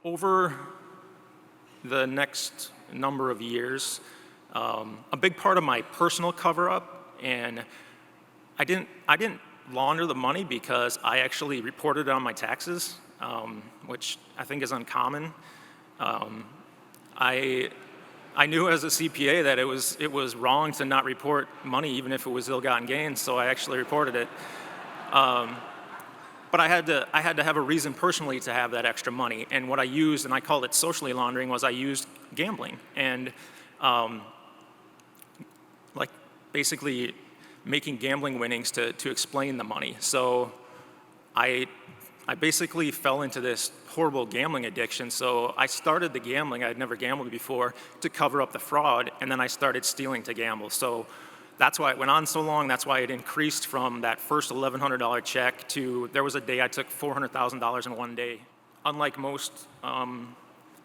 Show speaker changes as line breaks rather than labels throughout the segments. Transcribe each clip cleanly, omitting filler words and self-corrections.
over the next number of years, a big part of my personal cover-up, and I didn't launder the money because I actually reported it on my taxes, which I think is uncommon. I knew as a CPA that it was wrong to not report money even if it was ill-gotten gains, so I actually reported it. But I had to have a reason personally to have that extra money, and what I used, and I called it socially laundering, was I used gambling and like basically making gambling winnings to explain the money. So I basically fell into this horrible gambling addiction. So I started the gambling, I had never gambled before, to cover up the fraud, and then I started stealing to gamble. So that's why it went on so long. That's why it increased from that first $1,100 check to, there was a day I took $400,000 in one day. Unlike most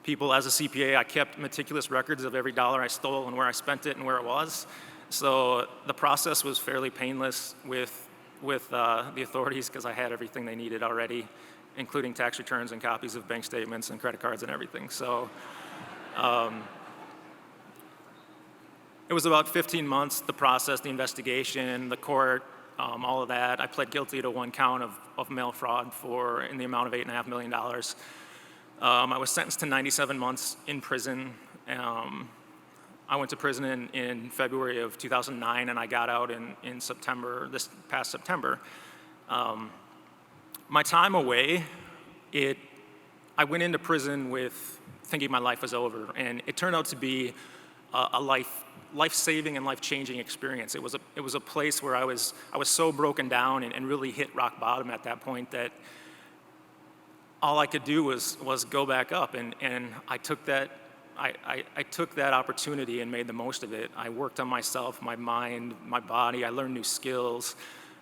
people, as a CPA, I kept meticulous records of every dollar I stole and where I spent it and where it was. So the process was fairly painless with the authorities because I had everything they needed already, including tax returns and copies of bank statements and credit cards and everything. So it was about 15 months, the process, the investigation, the court, all of that. I pled guilty to one count of mail fraud in the amount of $8.5 million. I was sentenced to 97 months in prison. I went to prison in February of 2009, and I got out in September, this past September. My time away, I went into prison with thinking my life was over, and it turned out to be a life-saving and life-changing experience. It was a place where I was so broken down and really hit rock bottom at that point that all I could do was go back up, and I took that. I took that opportunity and made the most of it. I worked on myself, my mind, my body. I learned new skills.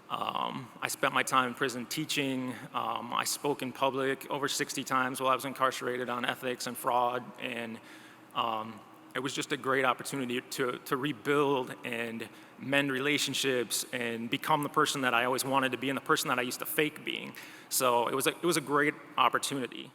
I spent my time in prison teaching. I spoke in public over 60 times while I was incarcerated on ethics and fraud, and it was just a great opportunity to rebuild and mend relationships and become the person that I always wanted to be and the person that I used to fake being. So it was a great opportunity.